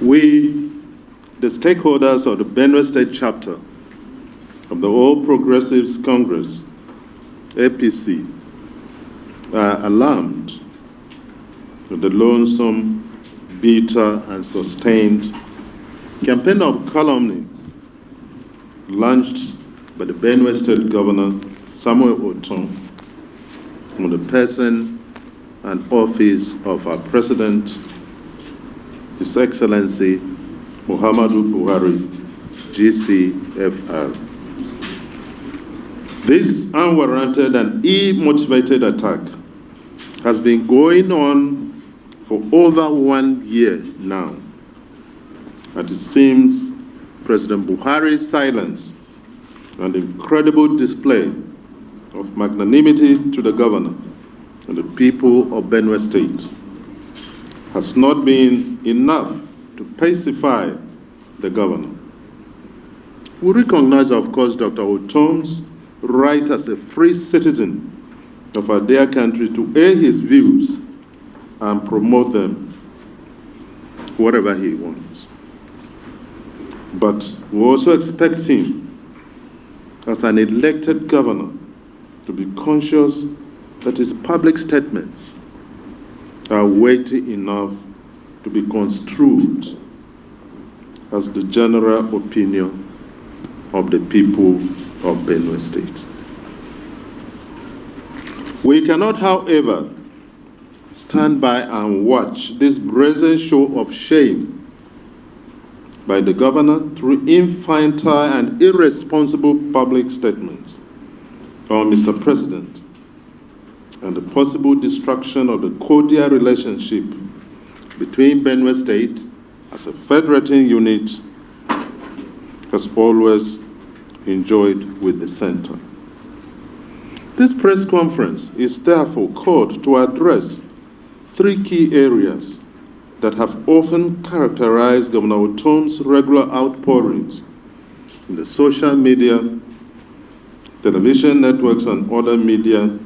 We, the stakeholders of the Benue State chapter of the All Progressives Congress, APC, are alarmed with the lonesome, bitter, and sustained campaign of calumny launched by the Benue State Governor, Samuel Ortom, on the person and office of our President, His Excellency Muhammadu Buhari, GCFR. This unwarranted and ill-motivated attack has been going on for over 1 year now, and it seems President Buhari's silence and incredible display of magnanimity to the governor and the people of Benue State has not been enough to pacify the governor. We recognize, of course, Dr. Ortom's right as a free citizen of our dear country to air his views and promote them whatever he wants. But we also expect him, as an elected governor, to be conscious that his public statements are weighty enough to be construed as the general opinion of the people of Benue State. We cannot, however, stand by and watch this brazen show of shame by the governor through infantile and irresponsible public statements on Mr. President and the possible destruction of the cordial relationship between Benue State as a federating unit has always enjoyed with the center. This press conference is therefore called to address 3 key areas that have often characterized Governor Ortom's regular outpourings in the social media, television networks, and other media.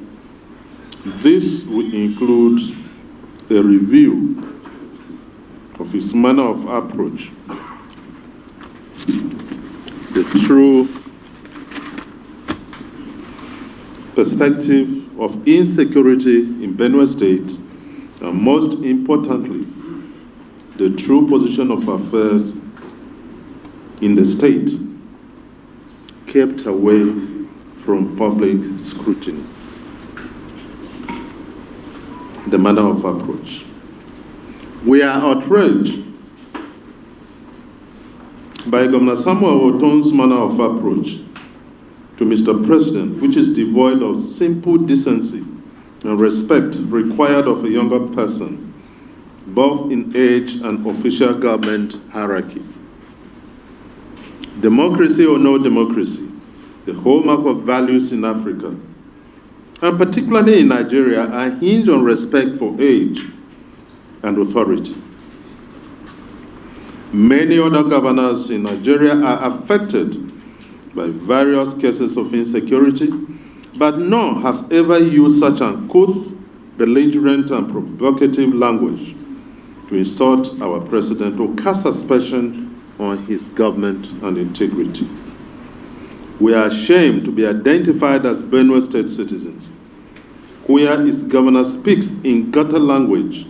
This will include a review of his manner of approach, the true perspective of insecurity in Benue State, and most importantly, the true position of affairs in the state, kept away from public scrutiny. The manner of approach. We are outraged by Governor Samuel Ortom's manner of approach to Mr. President, which is devoid of simple decency and respect required of a younger person, both in age and official government hierarchy. Democracy or no democracy, the hallmark of values in Africa, and particularly in Nigeria, are hinged on respect for age and authority. Many other governors in Nigeria are affected by various cases of insecurity, but none has ever used such uncouth, belligerent, and provocative language to insult our president or cast aspersion on his government and integrity. We are ashamed to be identified as Benue State citizens, where its governor speaks in gutter language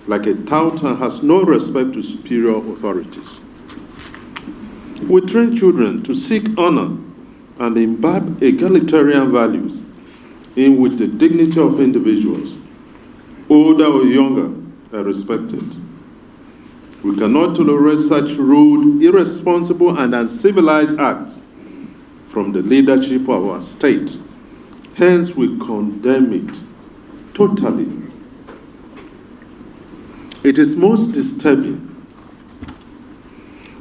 like a tout and has no respect to superior authorities. We train children to seek honor and imbibe egalitarian values in which the dignity of individuals, older or younger, are respected. We cannot tolerate such rude, irresponsible, and uncivilized acts from the leadership of our state. Hence, we condemn it totally. It is most disturbing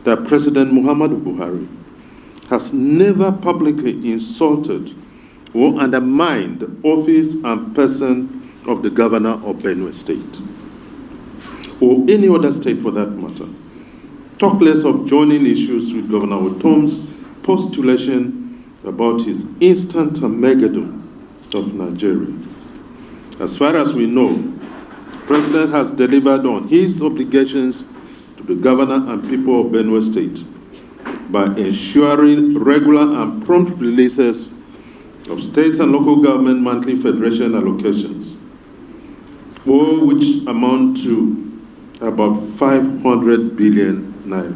that President Muhammadu Buhari has never publicly insulted or undermined the office and person of the governor of Benue State, or any other state for that matter. Talk less of joining issues with Governor Ortom's postulation about his instant amalgam of Nigeria. As far as we know, the President has delivered on his obligations to the governor and people of Benue State by ensuring regular and prompt releases of states and local government monthly federation allocations, all which amount to about 500 billion naira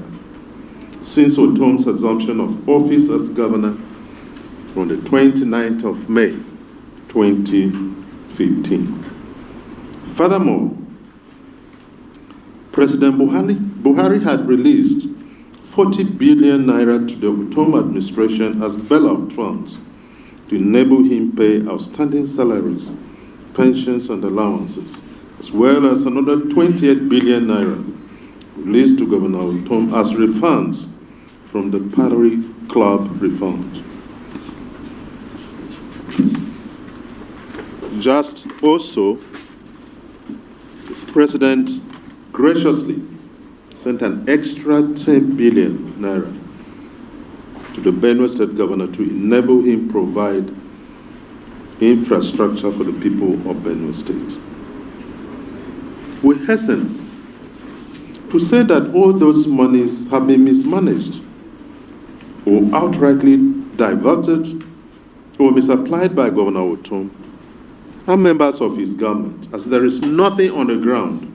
since Ortom's assumption of office as governor on the 29th of May, 2015. Furthermore, President Buhari had released 40 billion naira to the Ortom administration as bailout funds to enable him pay outstanding salaries, pensions, and allowances, as well as another 28 billion naira released to Governor Ortom as refunds from the Pottery Club refund. Just also, the President graciously sent an extra 10 billion naira to the Benue State Governor to enable him provide infrastructure for the people of Benue State. We hasten to say that all those monies have been mismanaged or outrightly diverted or misapplied by Governor Ortom and members of his government, as there is nothing on the ground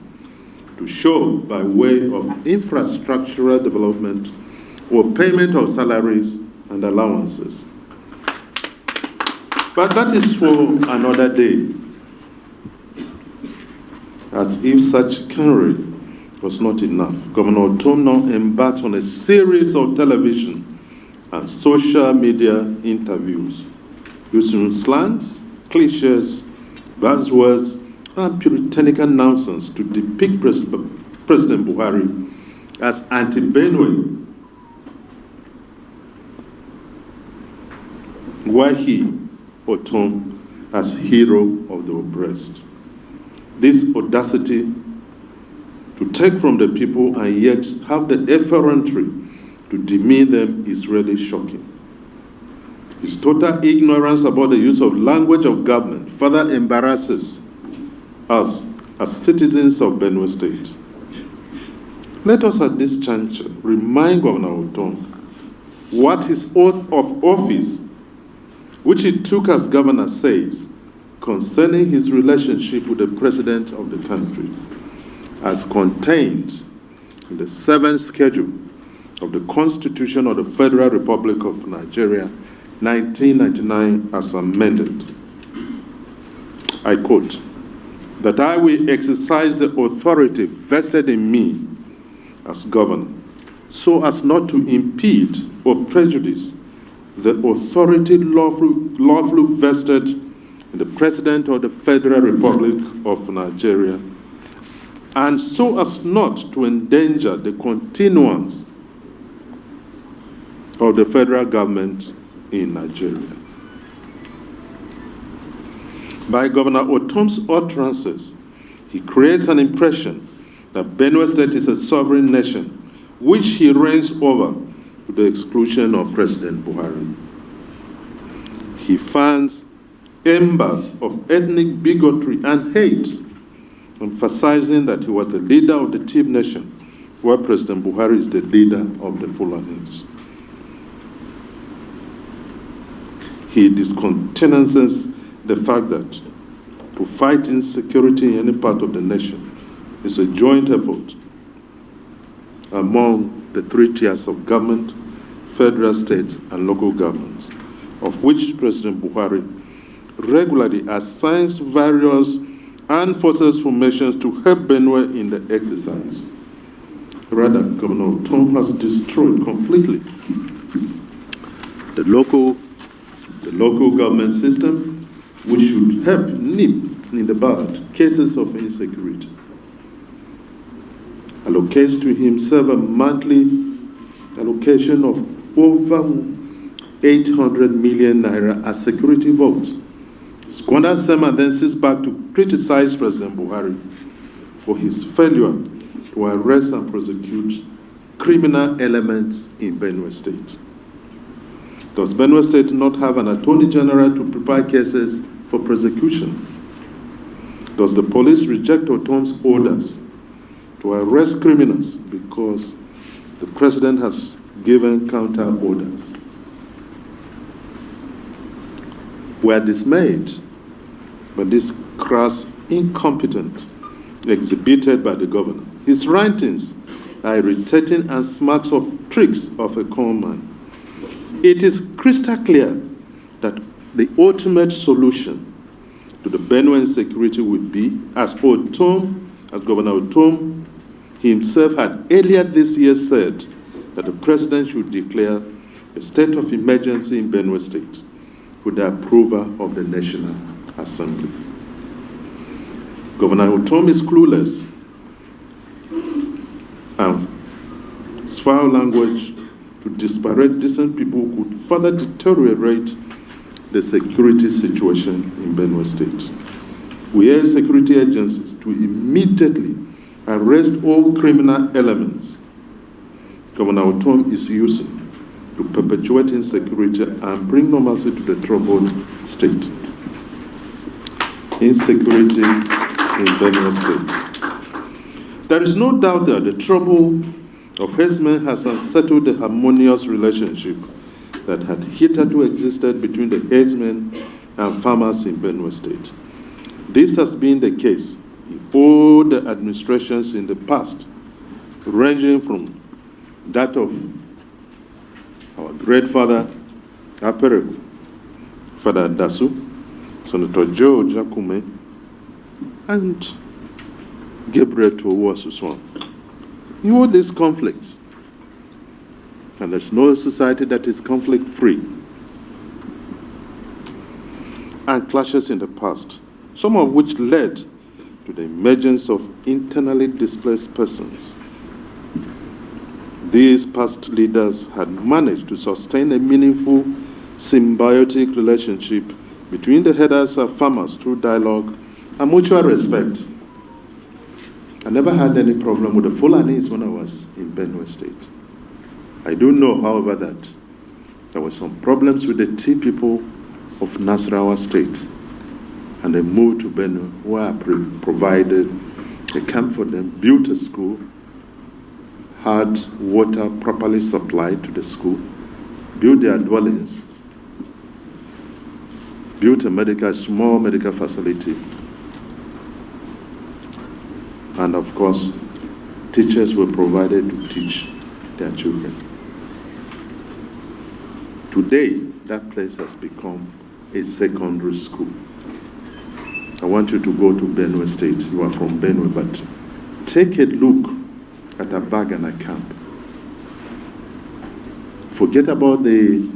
to show by way of infrastructural development or payment of salaries and allowances. But that is for another day. As if such chicanery was not enough, Governor Ortom now embarked on a series of television and social media interviews using slangs, cliches, buzzwords, and puritanical nonsense to depict President Buhari as anti-Benue, while he, Ortom, as hero of the oppressed. This audacity to take from the people and yet have the effrontery to demean them is really shocking. His total ignorance about the use of language of government further embarrasses us as citizens of Benue State. Let us at this juncture remind Governor Ortom what his oath of office, which he took as governor, says concerning his relationship with the President of the country, as contained in the 7th schedule of the Constitution of the Federal Republic of Nigeria, 1999, as amended. I quote, that I will exercise the authority vested in me as governor, so as not to impede or prejudice the authority lawfully vested in the President of the Federal Republic of Nigeria, and so as not to endanger the continuance of the federal government in Nigeria. By Governor Ortom's utterances, he creates an impression that Benue State is a sovereign nation, which he reigns over to the exclusion of President Buhari. He fans embers of ethnic bigotry and hate, emphasizing that he was the leader of the Tiv nation, while President Buhari is the leader of the Fulanis. He discountenances the fact that to fight insecurity in any part of the nation is a joint effort among the 3 tiers of government, federal, state, and local governments, of which President Buhari regularly assigns various armed forces formations to help Benue in the exercise. Rather, Governor Ortom has destroyed completely the local government system, which should help nip in the bud cases of insecurity. Allocates to himself a monthly allocation of over 800 million naira as security vote. Squanders them and then sits back to criticize President Buhari for his failure to arrest and prosecute criminal elements in Benue State. Does Benue State not have an Attorney General to prepare cases for prosecution? Does the police reject Ortom's orders to arrest criminals because the president has given counter orders. We are dismayed by this crass incompetence exhibited by the governor. His rantings are irritating and smacks of tricks of a con man. It is crystal clear that the ultimate solution to the Benue insecurity would be, as Governor Ortom himself had earlier this year said, that the president should declare a state of emergency in Benue State with the approval of the National Assembly. Governor Ortom is clueless and his foul language to disparage decent people could further deteriorate the security situation in Benue State. We urge security agencies to immediately arrest all criminal elements Governor Ortom is using to perpetuate insecurity and bring normalcy to the troubled state. Insecurity in Benue State. There is no doubt that the trouble of herdsmen has unsettled the harmonious relationship that had hitherto existed between the herdsmen and farmers in Benue State. This has been the case in all the administrations in the past, ranging from that of our great father, Apereku, Father Dasu, Senator George Akume, and Gabriel Towo. In all these conflicts, and there's no society that is conflict-free, and clashes in the past, some of which led to the emergence of internally displaced persons. These past leaders had managed to sustain a meaningful symbiotic relationship between the herders and farmers through dialogue and mutual respect. I never had any problem with the Fulanis when I was in Benue State. I do know, however, that there were some problems with the Tea people of Nasarawa State, and they moved to Benue, where I provided a camp for them, built a school, had water properly supplied to the school, built their dwellings, built a small medical facility, and of course, teachers were provided to teach their children. Today, that place has become a secondary school. I want you to go to Benue State. You are from Benue, but take a look at a bag and a camp. Forget about the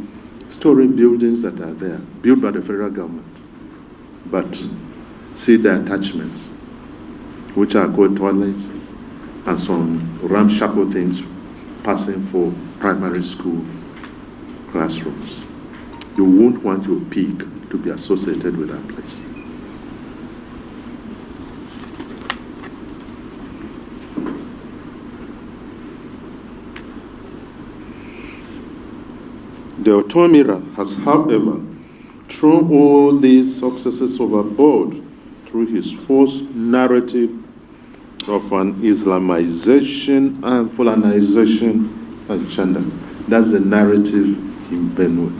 story buildings that are there, built by the federal government, but see the attachments, which are called toilets and some ramshackle things passing for primary school classrooms. You won't want your pig to be associated with that place. The Ortom era has, however, thrown all these successes overboard through his false narrative of an Islamization and Fulanization agenda. That's the narrative in Benue.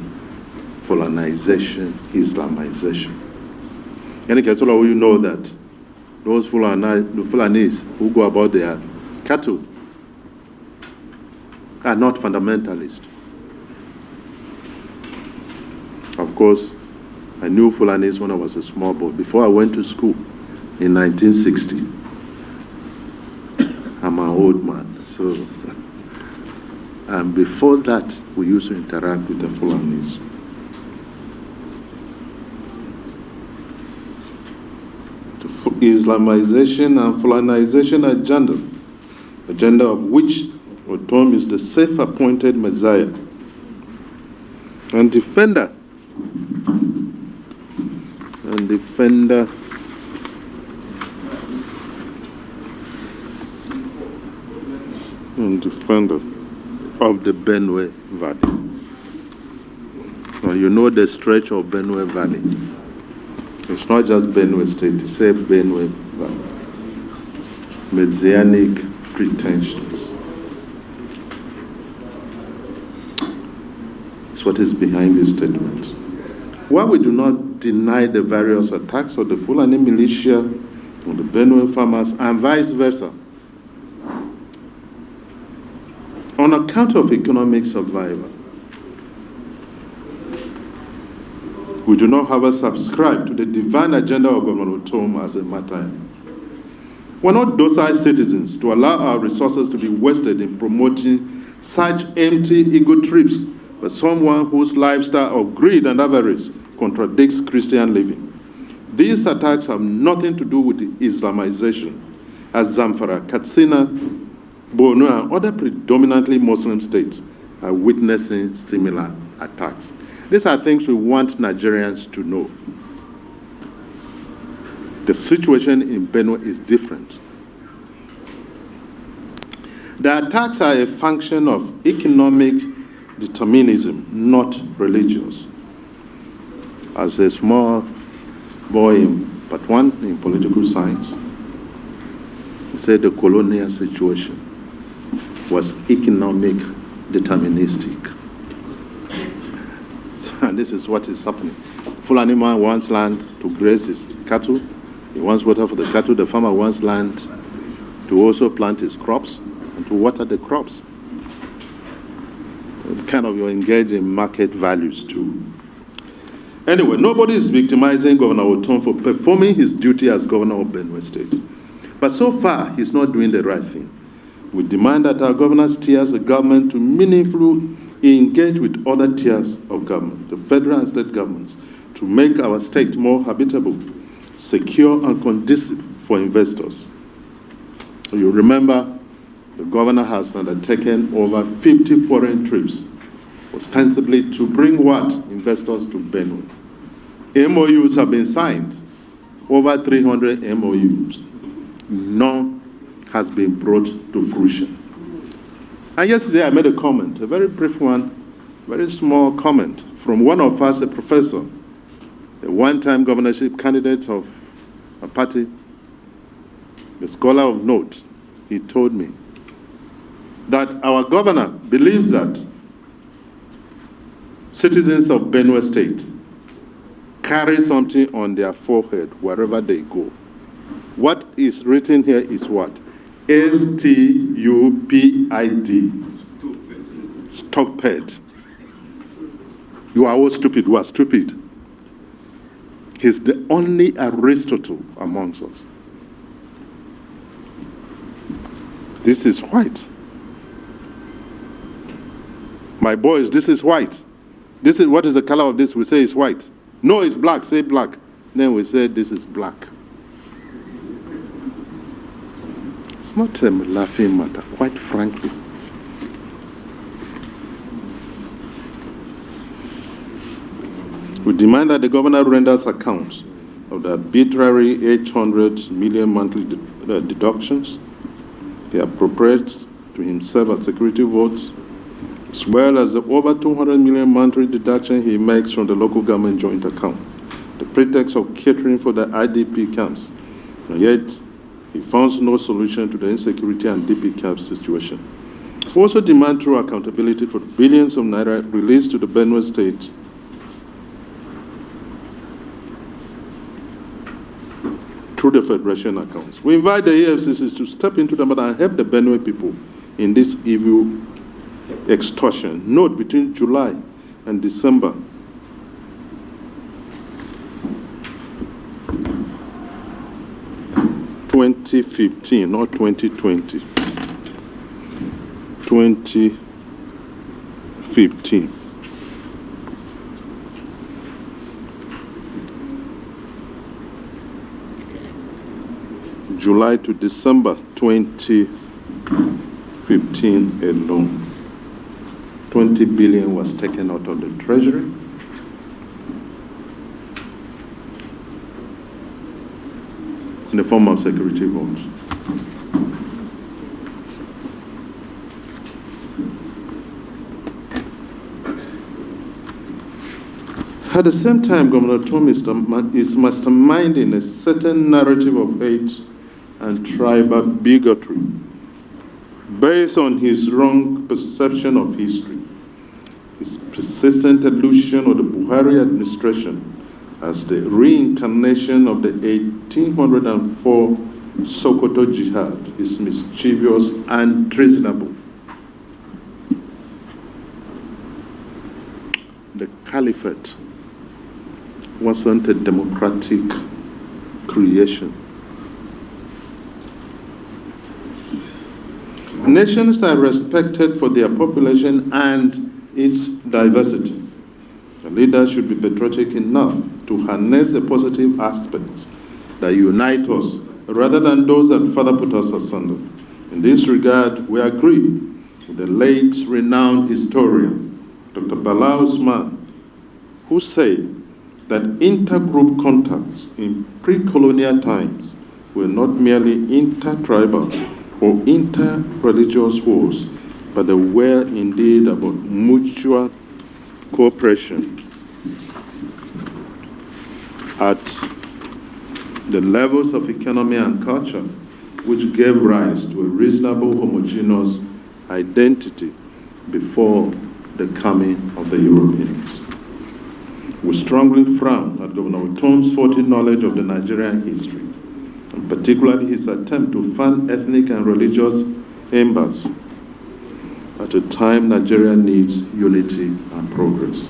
Fulanization, Islamization. Any case, all of you know that those Fulanis who go about their cattle are not fundamentalists. Of course, I knew Fulanis when I was a small boy. Before I went to school in 1960, I'm an old man. So, and before that, we used to interact with the Fulanis. The Islamization and Fulanization agenda of which Ortom is the self-appointed messiah and defender of the Benue Valley. Now, you know the stretch of Benue Valley. It's not just Benue State, it's a Benue Valley. Messianic pretensions. It's what is behind this statement. While we do not deny the various attacks of the Fulani militia on the Benue farmers and vice versa, on account of economic survival, we do not, however, subscribe to the divine agenda of Governor Ortom as a matter. We're not docile citizens to allow our resources to be wasted in promoting such empty ego trips by someone whose lifestyle of greed and avarice contradicts Christian living. These attacks have nothing to do with the Islamization, as Zamfara, Katsina, Borno, and other predominantly Muslim states are witnessing similar attacks. These are things we want Nigerians to know. The situation in Benue is different. The attacks are a function of economic determinism, not religious. As a small boy in Part 1 in political science, he said the colonial situation was economic deterministic. And this is what is happening. Fulani man wants land to graze his cattle. He wants water for the cattle. The farmer wants land to also plant his crops and to water the crops. Kind of, you're engaged in market values too. Anyway, nobody is victimizing Governor Ortom for performing his duty as governor of Benue State. But so far, he's not doing the right thing. We demand that our governor steers the government to meaningfully engage with other tiers of government, the federal and state governments, to make our state more habitable, secure, and conducive for investors. You remember, the governor has undertaken over 50 foreign trips, ostensibly to bring what? Investors to Benue. MOUs have been signed, over 300 MOUs. None has been brought to fruition. And yesterday I made a comment, a very brief one, very small comment from one of us, a professor, a one-time governorship candidate of a party, a scholar of note. He told me that our governor believes that citizens of Benue State carry something on their forehead wherever they go. What is written here is what? STUPID. Stupid. You are all stupid. We are stupid. He's the only Aristotle amongst us. This is white. My boys, this is white. This is, what is the color of this? We say it's white. No, it's black. Say black. Then we say this is black. It's not a laughing matter, quite frankly. We demand that the governor renders account of the arbitrary 800 million monthly deductions he appropriates to himself as security votes, as well as the over 200 million monthly deduction he makes from the local government joint account, the pretext of catering for the IDP camps, and yet he finds no solution to the insecurity and DP camp situation. We also demand true accountability for the billions of naira released to the Benue State through the Federation accounts. We invite the EFCCs to step into the matter and help the Benue people in this evil extortion. Note, between July and December, (2015), not 2020, 2015. July to December 2015 alone, 20 billion was taken out of the treasury. In the form of security bonds. At the same time, Governor Ortom is masterminding a certain narrative of hate and tribal bigotry based on his wrong perception of history, his persistent illusion of the Buhari administration as the reincarnation of the 1804 Sokoto Jihad is mischievous and treasonable. The caliphate wasn't a democratic creation. Nations are respected for their population and its diversity. The leaders should be patriotic enough to harness the positive aspects that unite us rather than those that further put us asunder. In this regard, we agree with the late renowned historian, Dr. Bala Usman, who said that intergroup contacts in pre-colonial times were not merely inter-tribal or inter-religious wars, but they were indeed about mutual cooperation at the levels of economy and culture, which gave rise to a reasonable homogeneous identity before the coming of the Europeans. We strongly frown at Governor Ortom's faulty knowledge of the Nigerian history, and particularly his attempt to fan ethnic and religious embers at a time Nigeria needs unity and progress.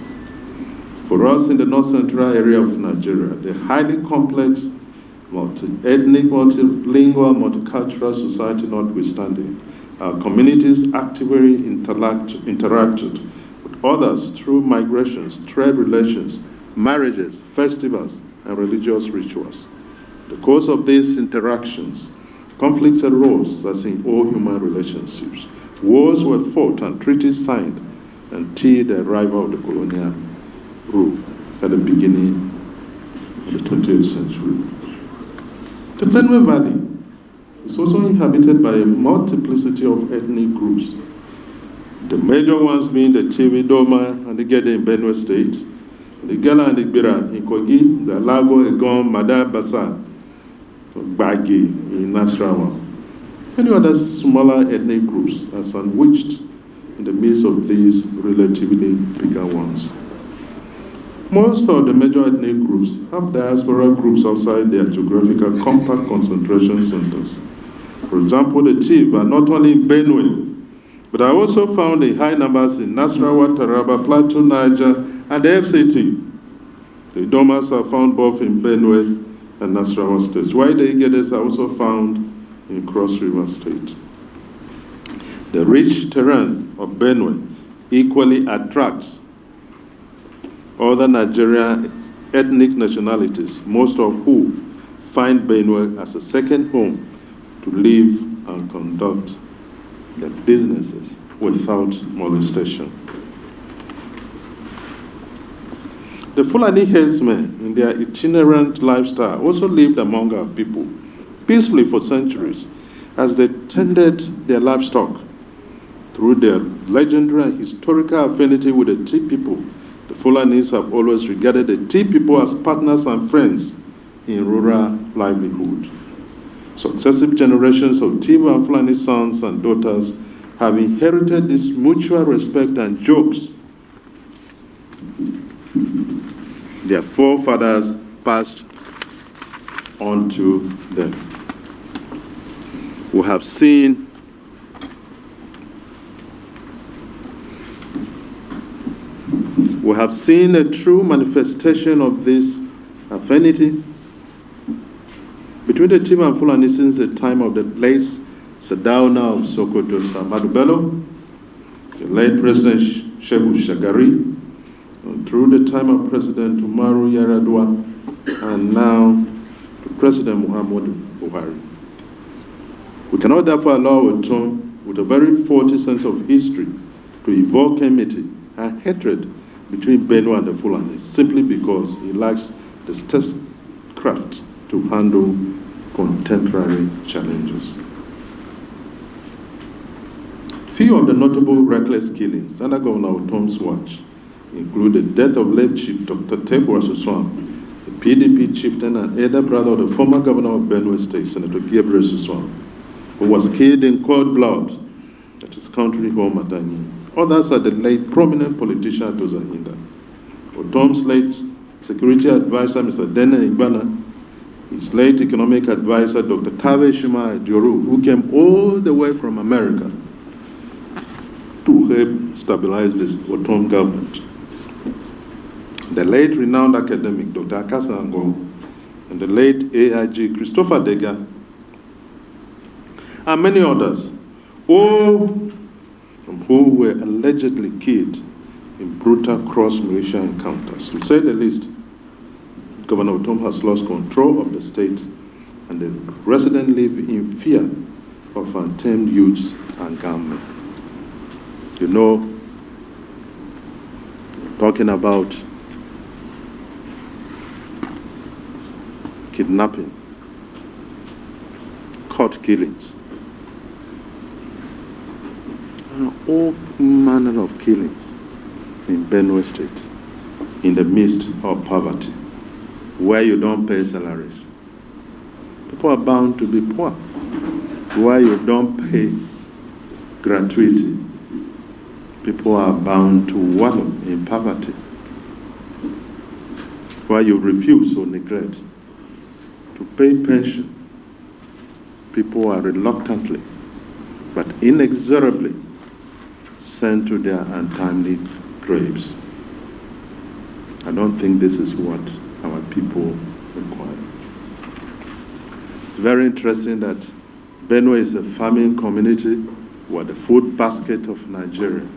For us in the north-central area of Nigeria, the highly complex, multi-ethnic, multilingual, multicultural society notwithstanding, our communities actively interacted with others through migrations, trade relations, marriages, festivals, and religious rituals. In the course of these interactions, conflicts arose as in all human relationships. Wars were fought and treaties signed until the arrival of the colonial rule at the beginning of the 20th century. The Benue Valley is also inhabited by a multiplicity of ethnic groups, the major ones being the Tiwi, Doma, and the Gede in Benue State, the Gala and the Gbira in Kogi, the Alago, Egon, Mada, Basa, Bagi in Nasarawa. Many other smaller ethnic groups are sandwiched in the midst of these relatively bigger ones. Most of the major ethnic groups have diaspora groups outside their geographical compact concentration centers. For example, the Tiv are not only in Benue, but are also found in high numbers in Nasarawa, Taraba, Plateau, Niger, and the FCT. The Idomas are found both in Benue and Nasarawa states, while the Igedes are also found in Cross River State. The rich terrain of Benue equally attracts other Nigerian ethnic nationalities, most of who find Benue as a second home to live and conduct their businesses without molestation. The Fulani herdsmen, in their itinerant lifestyle, also lived among our people peacefully for centuries as they tended their livestock. Through their legendary and historical affinity with the Tea people, the Fulanis have always regarded the Tea people as partners and friends in rural livelihood. Successive generations of Tea and Fulani sons and daughters have inherited this mutual respect and jokes their forefathers passed on to them. We have seen a true manifestation of this affinity between the Tiv and Fulani since the time of the late Sadauna of Sokoto, Muhammadu Bello, the late President Shehu Shagari, and through the time of President Umaru Yar'Adua, and now to President Muhammadu Buhari. We cannot therefore allow Ortom, with a very faulty sense of history, to evoke enmity and hatred between Benue and the Fulani simply because he lacks the statecraft to handle contemporary challenges. Few of the notable reckless killings under Governor Ortom's watch include the death of late Chief Dr. Tebu Asuswan, the PDP chieftain and elder brother of the former governor of Benue State, Senator Gabriel Asuswan, who was killed in cold blood at his country home at Anyi. Others are the late prominent politician Doza Hinda. Ortom's late security advisor, Mr. Dene Igbana, his late economic advisor, Dr. Tawe Shima Dioru, who came all the way from America to help stabilize this Ortom government. The late renowned academic, Dr. Akasa Ango, and the late AIG, Christopher Dega, and many others, all from who were allegedly killed in brutal cross-militia encounters. To say the least, Governor Ortom has lost control of the state, and the residents live in fear of untamed youths and gunmen. You know, talking about kidnapping, court killings, and all manner of killings in Benue State, in the midst of poverty, where you don't pay salaries. People are bound to be poor, where you don't pay gratuity. People are bound to wallow in poverty, where you refuse or neglect to pay pension. People are reluctantly but inexorably sent to their untimely graves. I don't think this is what our people require. It's very interesting that Benue is a farming community. We're the food basket of Nigeria.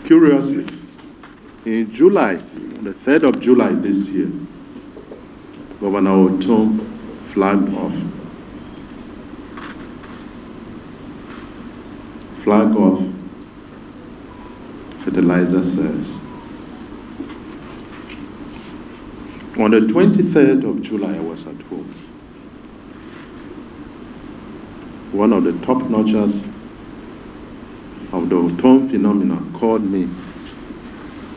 Curiously, in July, on the 3rd of July this year, Governor Ortom flagged off fertilizer sales. On the 23rd of July, I was at home. One of the top-notchers of the Ortom phenomenon called me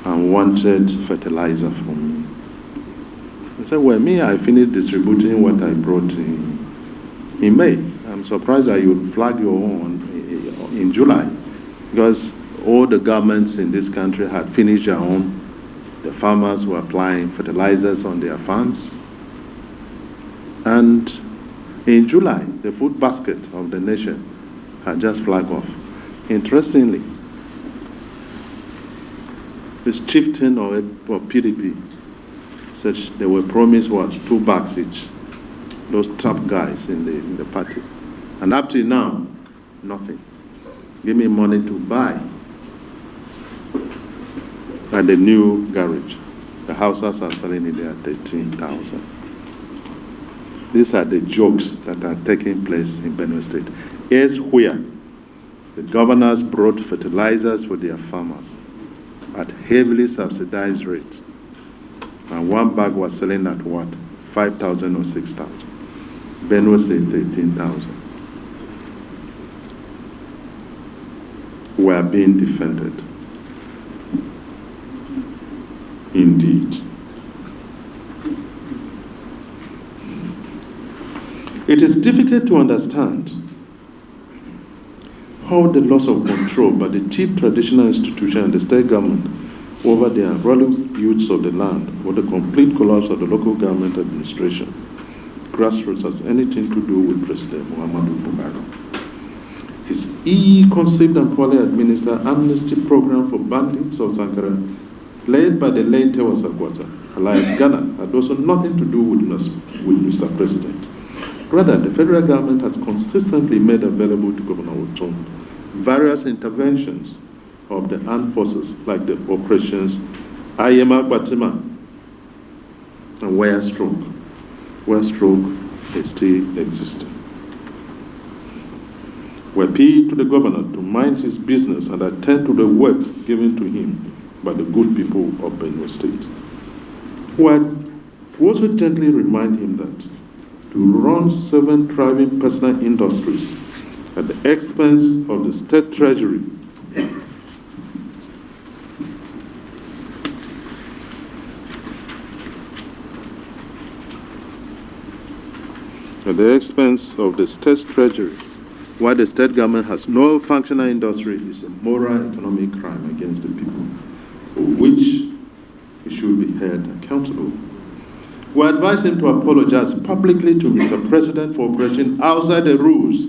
and wanted fertilizer from me. I said, well, I finished distributing what I brought in May. I'm surprised that you would flag your own in July, because all the governments in this country had finished their own. The farmers were applying fertilizers on their farms. And in July, the food basket of the nation had just flagged off. Interestingly, this chieftain of PDP said they were promised 2 bags each, those top guys in the party. And up to now, nothing. Give me money to buy at the new garage. The houses are selling it there at 13,000. These are the jokes that are taking place in Benue State. Here's where the governors brought fertilizers for their farmers at heavily subsidized rate. And 1 bag was selling at what? 5,000 or 6,000. Benue State, 13,000. We are being defended. Indeed. It is difficult to understand how the loss of control by the chief traditional institution and the state government over the unruly youths of the land, or the complete collapse of the local government administration, grassroots, has anything to do with President Muhammadu Buhari. His ill-conceived and poorly administered amnesty program for bandits of Sankara, led by the late Tewa Sakwata, alias Ghana, had also nothing to do with Mr. President. Rather, the federal government has consistently made available to Governor Ortom various interventions of the armed forces, like the operations Ayema Batima and Where Stroke is still existing. We appeal to the governor to mind his business and attend to the work given to him by the good people of Benue State. We also gently remind him that to run 7 thriving personal industries at the expense of the state treasury while the state government has no functional industry, is a moral economic crime against the people, for which he should be held accountable. We advise him to apologize publicly to Mr. President for operating outside the rules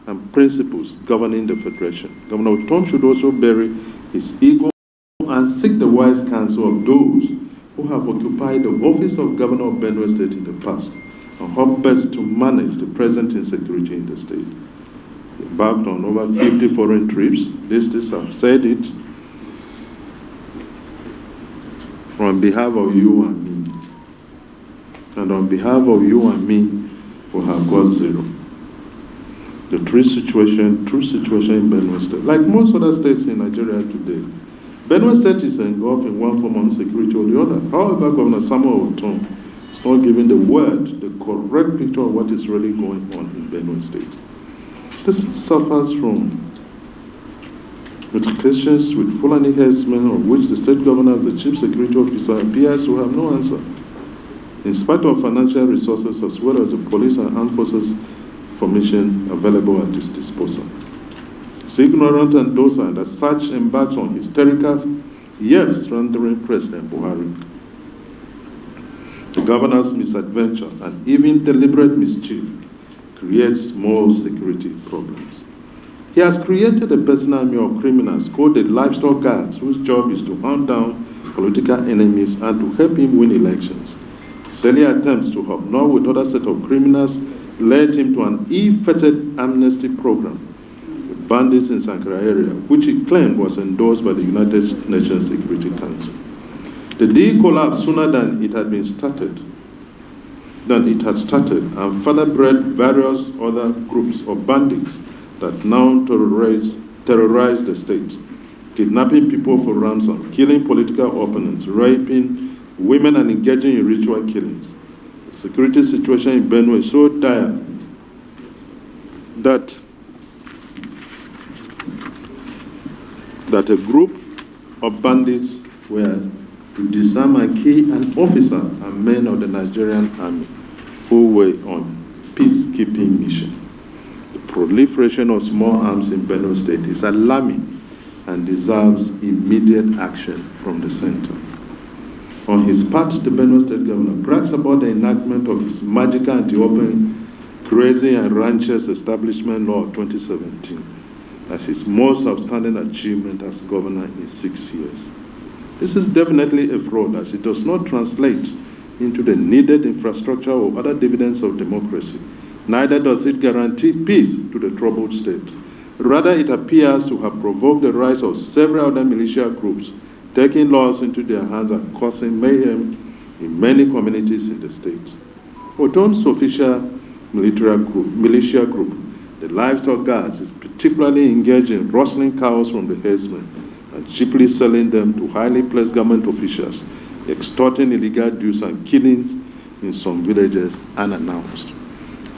and principles governing the Federation. Governor Ortom should also bury his ego and seek the wise counsel of those who have occupied the office of Governor of Benue State in the past and how best to manage the present insecurity in the state. He embarked on over 50 foreign trips. This I've said it. On behalf of you and me, and on behalf of you and me, who have got zero. The true situation in Benue State, like most other states in Nigeria today, Benue State is engulfed in one form of insecurity or the other. However, Governor Samuel Ortom is not giving the correct picture of what is really going on in Benue State. This suffers from notifications with Fulani herdsmen, of which the state governor, the chief security officer, appears to have no answer. In spite of financial resources as well as the police and armed forces formation available at his disposal. It's ignorant and docile that such embarks on hysterical, yet surrendering President Buhari. The governor's misadventure and even deliberate mischief creates more security problems. He has created a personal army of criminals called the livestock guards, whose job is to hunt down political enemies and to help him win elections. His earlier attempts to hobnob with other set of criminals led him to an ill-fated amnesty program with bandits in Sankara area, which he claimed was endorsed by the United Nations Security Council. The deal collapsed sooner than it had started, and further bred various other groups of bandits that now terrorize the state, kidnapping people for ransom, killing political opponents, raping women, and engaging in ritual killings. The security situation in Benue is so dire that a group of bandits were to disarm and kill an officer and men of the Nigerian army who were on peacekeeping mission. The proliferation of small arms in Benue State is alarming and deserves immediate action from the center. On his part, the Benue State governor brags about the enactment of his magical anti-open grazing and ranchers establishment law of 2017 as his most outstanding achievement as governor in 6 years. This is definitely a fraud, as it does not translate into the needed infrastructure or other dividends of democracy. Neither does it guarantee peace to the troubled state. Rather, it appears to have provoked the rise of several other militia groups, taking laws into their hands and causing mayhem in many communities in the state. Ortom's official militia group, the livestock guards, is particularly engaged in rustling cows from the herdsmen and cheaply selling them to highly placed government officials, extorting illegal dues and killing in some villages unannounced.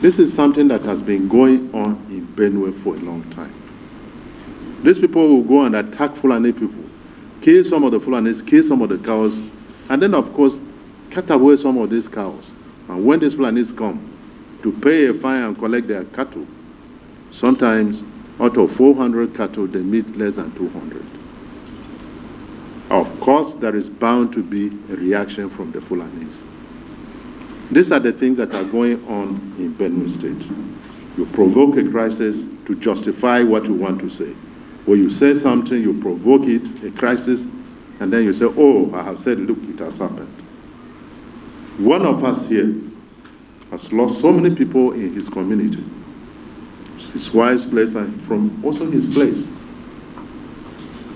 This is something that has been going on in Benue for a long time. These people will go and attack Fulani people, kill some of the Fulanis, kill some of the cows, and then, of course, cut away some of these cows. And when these Fulanis come to pay a fine and collect their cattle, sometimes out of 400 cattle, they meet less than 200. Of course, there is bound to be a reaction from the Fulanis. These are the things that are going on in Benue State. You provoke a crisis to justify what you want to say. When you say something, you provoke it, a crisis, and then you say, oh, I have said, look, it has happened. One of us here has lost so many people in his community, his wife's place, and from also his place.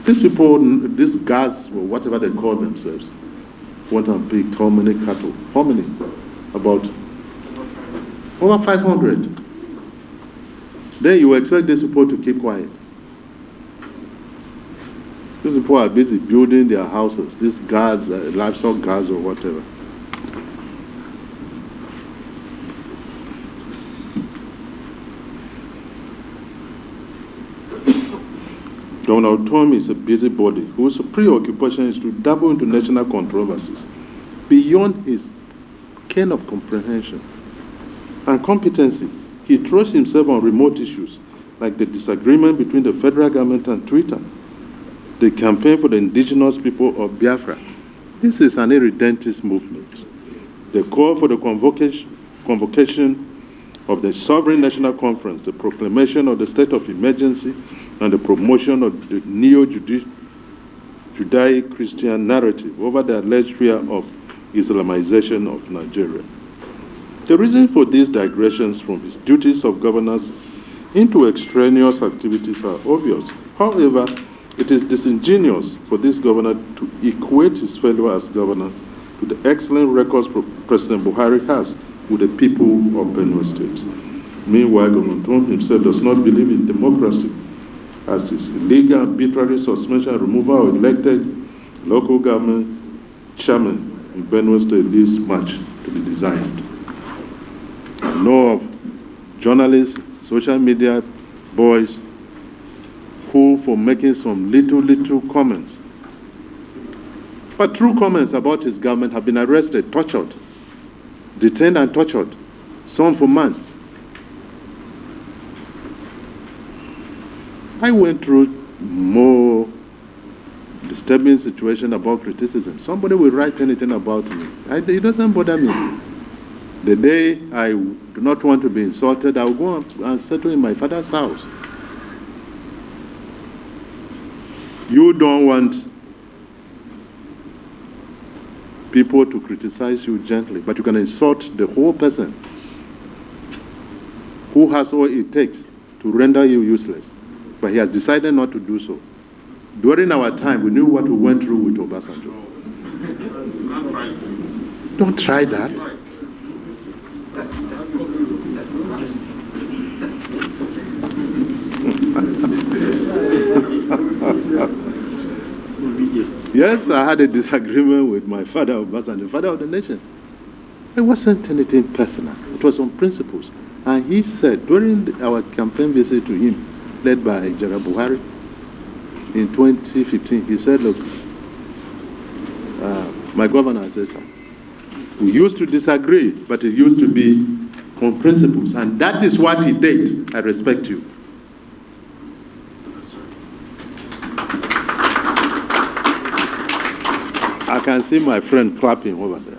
These people, these guards, or whatever they call themselves, went and picked how many cattle? How many? About over 500. Then you expect these people to keep quiet. These people are busy building their houses, these guards, livestock guards or whatever. Governor Ortom is a busybody whose preoccupation is to dabble into national controversies beyond his ken of comprehension and competency. He throws himself on remote issues like the disagreement between the federal government and Twitter, the campaign for the indigenous people of Biafra. This is an irredentist movement. The call for the convocation of the Sovereign National Conference, the proclamation of the state of emergency, and the promotion of the Judaic-Christian narrative over the alleged fear of Islamization of Nigeria. The reason for these digressions from his duties of governance into extraneous activities are obvious. However, it is disingenuous for this governor to equate his failure as governor to the excellent records President Buhari has with the people of Benue State. Meanwhile, Governor Ortom himself does not believe in democracy, as his illegal arbitrary suspension and removal of elected local government chairman in Benue State leaves much to be desired. I know of journalists, social media boys, who, for making some little comments, but true comments about his government, have been arrested, tortured, detained and tortured, some for months. I went through more disturbing situation about criticism. Somebody will write anything about me. It doesn't bother me. The day I do not want to be insulted, I will go and settle in my father's house. You don't want people to criticize you gently, but you can insult the whole person who has all it takes to render you useless. But he has decided not to do so. During our time, we knew what we went through with Obasanjo. Don't try that. Yes, I had a disagreement with my father, Obasanjo, father of the nation. It wasn't anything personal. It was on principles. And he said, during our campaign visit to him, led by General Buhari, in 2015, he said, look, my governor says so. We used to disagree, but it used to be on principles. And that is what he did. I respect you. I can see my friend clapping over there.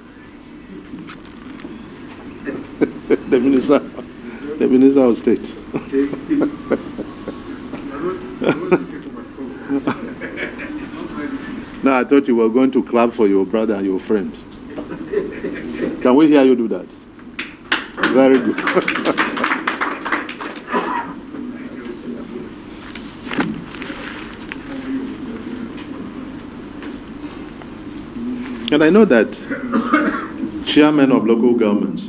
the minister of state. No, I thought you were going to clap for your brother and your friend. Can we hear you do that? Very good. And I know that chairmen of local governments,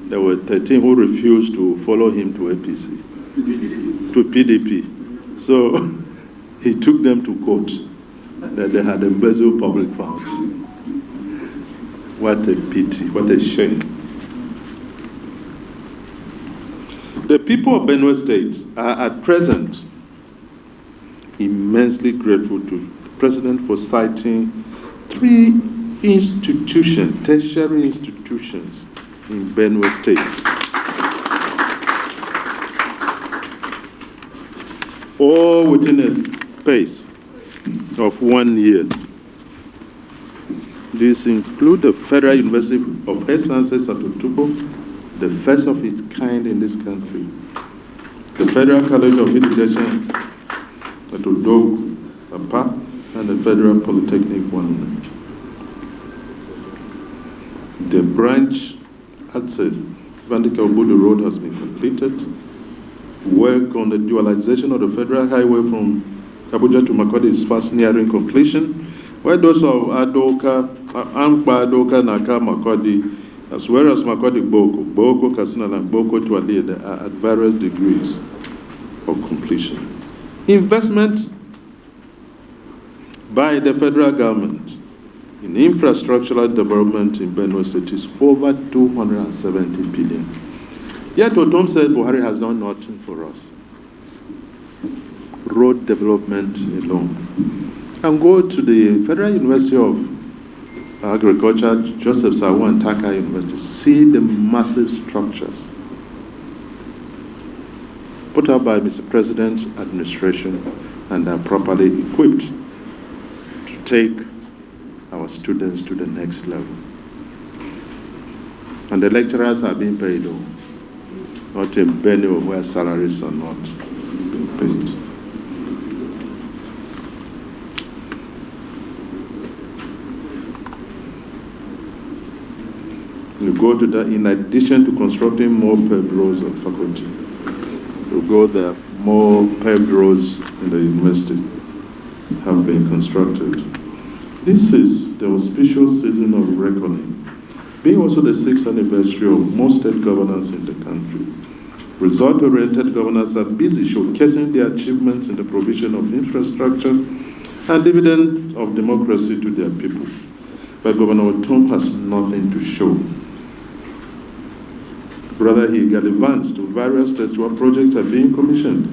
there were 13 who refused to follow him to APC, to PDP. So he took them to court that they had embezzled public funds. What a pity, what a shame. The people of Benue State are at present immensely grateful to the President for citing 3 institutions, tertiary institutions in Benue State, all within a space of 1 year. These include the Federal University of Health Sciences at Otubo, the first of its kind in this country, the Federal College of Education at Odogu, Apa, and the Federal Polytechnic one. The branch at Vandika Obudu Road has been completed. Work on the dualization of the federal highway from Abuja to Makurdi is fast nearing completion, where those of Adoka, Ankpa, Adoka, Naka, Makurdi, as well as Makurdi Boko, Katsina, and Boko to Ali, are at various degrees of completion. Investment by the federal government in infrastructural development in Benue State is over 270 billion. Yet Ortom said Buhari has done nothing for us. Road development alone. And go to the Federal University of Agriculture, Joseph Sawu and Taka University, see the massive structures. put up by Mr. President's administration, and are properly equipped to take our students to the next level. And the lecturers are being paid, not in Benue where salaries are not being paid. You go to that, in addition to constructing more paved roads of faculty, you go there, more paved roads in the university have been constructed. This is the auspicious season of reckoning, being also the 6th anniversary of most state governors in the country. Result-oriented governors are busy showcasing their achievements in the provision of infrastructure and dividend of democracy to their people. But Governor Ortom has nothing to show. Rather, he gallivants to various states where projects are being commissioned,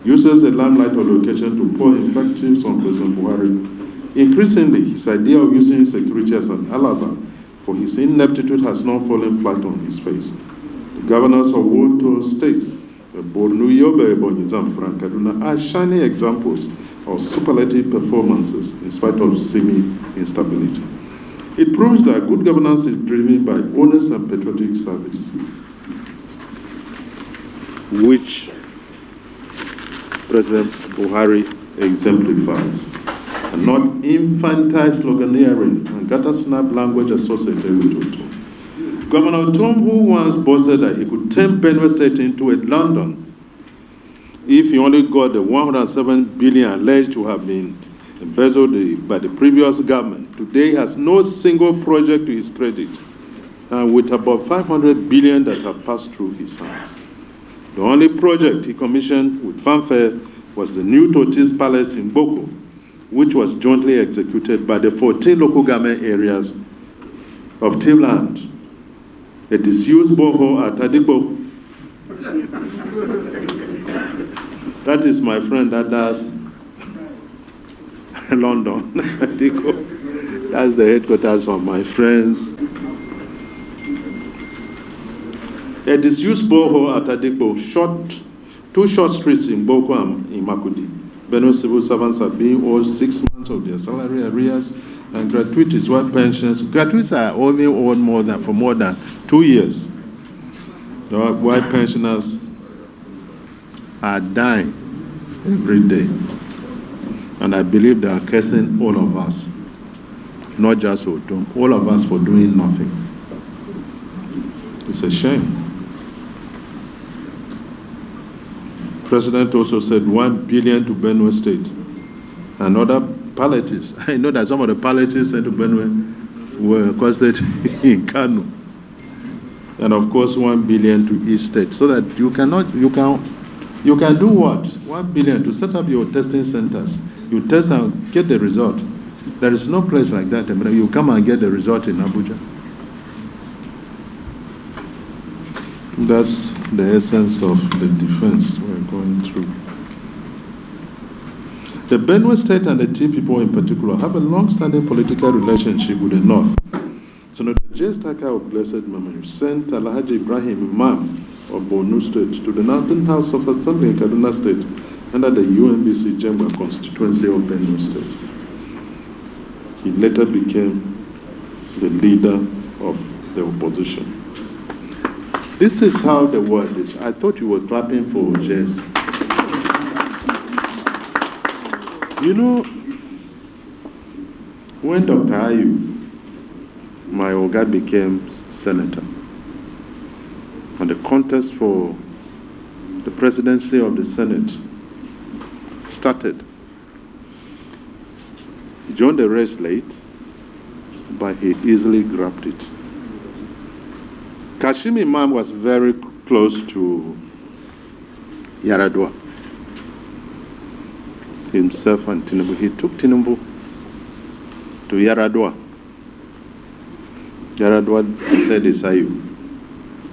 uses the limelight of location to pour invectives on President Buhari. Increasingly, his idea of using security as an alibi for his ineptitude has not fallen flat on his face. The governors of Woto states, Borno, Yobe, Ebonyi, Zamfara, and Kaduna, are shining examples of superlative performances in spite of semi-instability. It proves that good governance is driven by honest and patriotic service, which President Buhari exemplifies, and not infantile sloganeering and gutter-snap language associated with Ortom. Governor Ortom, who once boasted that he could turn Benue State into a London if he only got the 107 billion alleged to have been embezzled by the previous government, today has no single project to his credit, and with about 500 billion that have passed through his hands. The only project he commissioned with fanfare was the new Tortoise Palace in Boko, which was jointly executed by the 14 local government areas of Timland. A disused borehole at Adibo. That is my friend that does London. That's the headquarters of my friends. A disused borehole at Adibo, two short streets in Boko and in Makudi. Benue civil servants are being owed 6 months of their salary arrears and gratuities, while pensions. Gratuities are only owed for more than 2 years. While pensioners are dying every day. And I believe they are cursing all of us, not just Ortom, all of us for doing nothing. It's a shame. The President also said 1 billion to Benue State and other palliatives. I know that some of the palliatives sent to Benue were costed in Kano. And of course 1 billion to each state, so that you can do what? 1 billion to set up your testing centers. You test and get the result. There is no place like that. You come and get the result in Abuja. That's the essence of the defense we're going through. The Benue State and the Tea people in particular have a long-standing political relationship with the North. Senator J. Staka of blessed memory sent Alhaji Ibrahim Imam of Borno State to the Northern House of Assembly in Kaduna State under the UNBC Jemba constituency of Benue State. He later became the leader of the opposition. This is how the world is. I thought you were clapping for Jess. You know, when Dr. Ayu, my Oga, became senator, and the contest for the presidency of the Senate started, he joined the race late, but he easily grabbed it. Kashim Imam was very close to Yaradua himself and Tinubu. He took Tinubu to Yaradua. Yaradua said it's Ayu.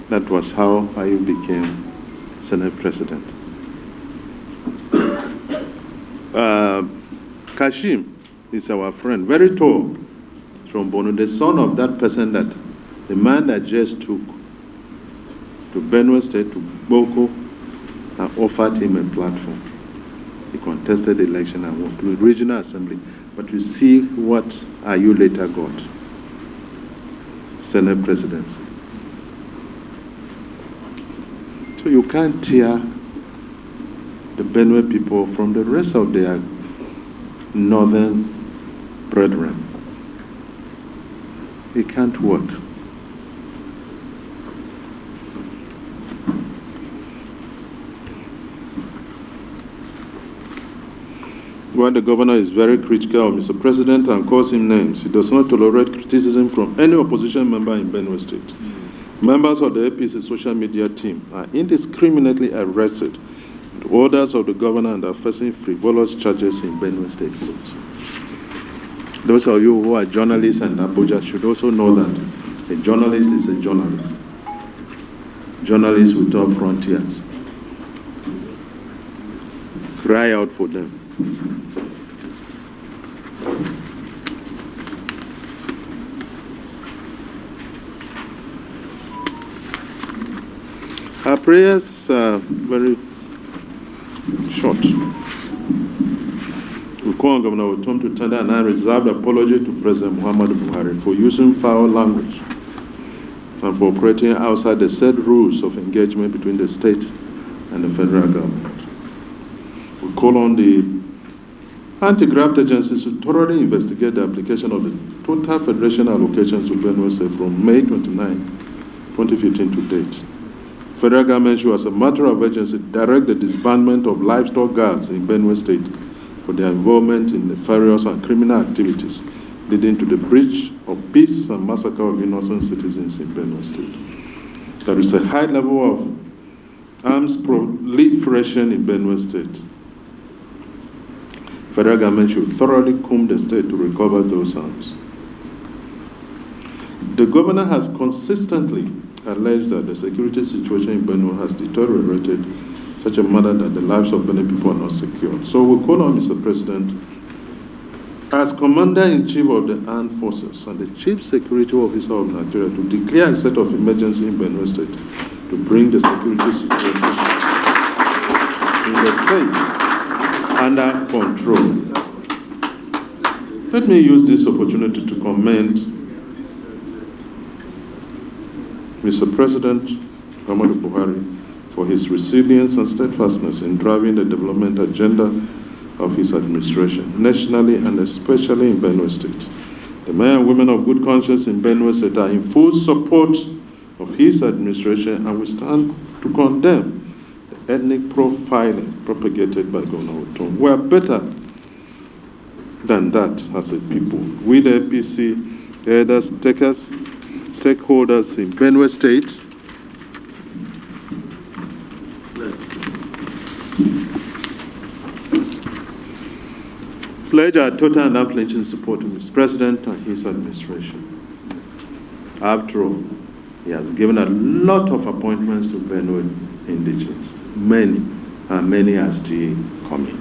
That was how Ayu became Senate President. Kashim is our friend, very tall, from Bono, the son of that person that, the man that just took to Benue State, to Boko, and offered him a platform. He contested the election and won to the regional assembly. But you see, what are you later got? Senate presidency. So you can't tear the Benue people from the rest of their northern brethren. It can't work. When the governor is very critical of Mr. President and calls him names, he does not tolerate criticism from any opposition member in Benue State. Members of the APC social media team are indiscriminately arrested with orders of the governor and are facing frivolous charges in Benue State courts. Those of you who are journalists and Abuja should also know that a journalist is a journalist. Journalists without frontiers. Cry out for them. Our prayers are very short. We call on Governor Ortom to tender an unreserved apology to President Muhammadu Buhari for using foul language and for operating outside the set rules of engagement between the state and the federal government. We call on the anti-graft agencies to thoroughly investigate the application of the total federation allocations to Benue State from May 29, 2015 to date. Federal government should, as a matter of urgency, direct the disbandment of livestock guards in Benue State for their involvement in nefarious and criminal activities leading to the breach of peace and massacre of innocent citizens in Benue State. There is a high level of arms proliferation in Benue State. Federal government should thoroughly comb the state to recover those arms. The governor has consistently alleged that the security situation in Benue has deteriorated such a manner that the lives of many people are not secure. So we call on Mr. President, as Commander-in-Chief of the Armed Forces and the Chief Security Officer of Nigeria, to declare a state of emergency in Benue State to bring the security situation in the state under control. Let me use this opportunity to commend Mr. President Muhammadu Buhari for his resilience and steadfastness in driving the development agenda of his administration, nationally and especially in Benue State. The men and women of good conscience in Benue State are in full support of his administration, and we stand to condemn the ethnic profiling propagated by Governor Ortom. We are better than that as a people. We, the APC, the other stakeholders in Benue State, pledge our total and unflinching support to Mr. President and his administration. After all, he has given a lot of appointments to Benue indigenes. Many are still coming.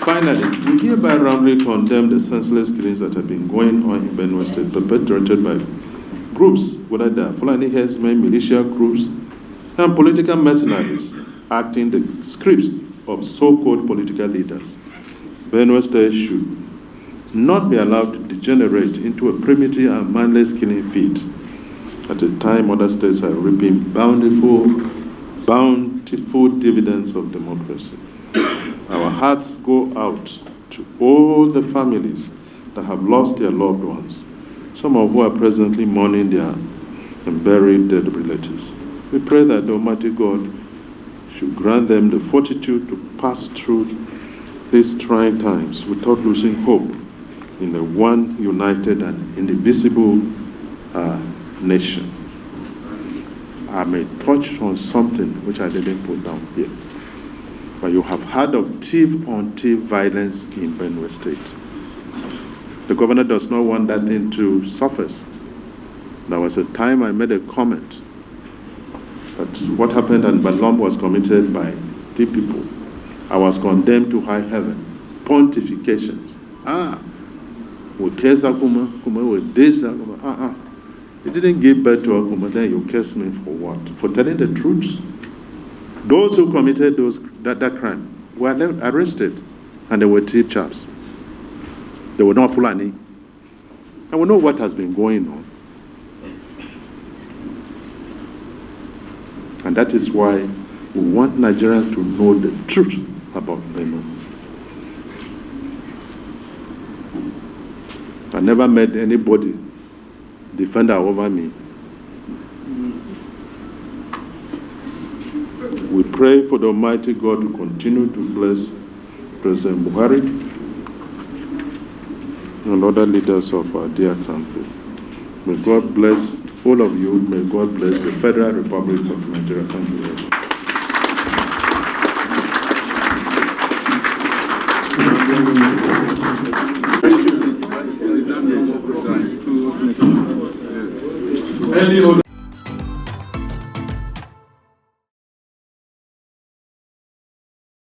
Finally, we hereby roundly condemn the senseless killings that have been going on in Benue State, perpetrated by groups, whether they are Fulani herdsmen, militia groups, and political mercenaries acting the scripts of so-called political leaders. Benue State should not be allowed to degenerate into a primitive and mindless killing field at a time other states are reaping bountiful dividends of democracy. Our hearts go out to all the families that have lost their loved ones, some of who are presently mourning their buried dead relatives. We pray that the Almighty God should grant them the fortitude to pass through these trying times without losing hope in the one united and indivisible nation. I may touch on something which I didn't put down here, but you have heard of thief-on-thief violence in Benue State. The governor does not want that thing to surface. There was a time I made a comment that what happened and Balom was committed by the people. I was condemned to high heaven. Pontifications. With Akume, with this, You didn't give birth to Akume, then you curse me for what? For telling the truth? Those who committed that crime were arrested, and they were thief chaps. They were not Fulani. And we know what has been going on. And that is why we want Nigerians to know the truth about Benue. I never met anybody defender over me. We pray for the Almighty God to continue to bless President Buhari and other leaders of our dear country. May God bless all of you. May God bless the Federal Republic of Nigeria. Thank you very much. Any other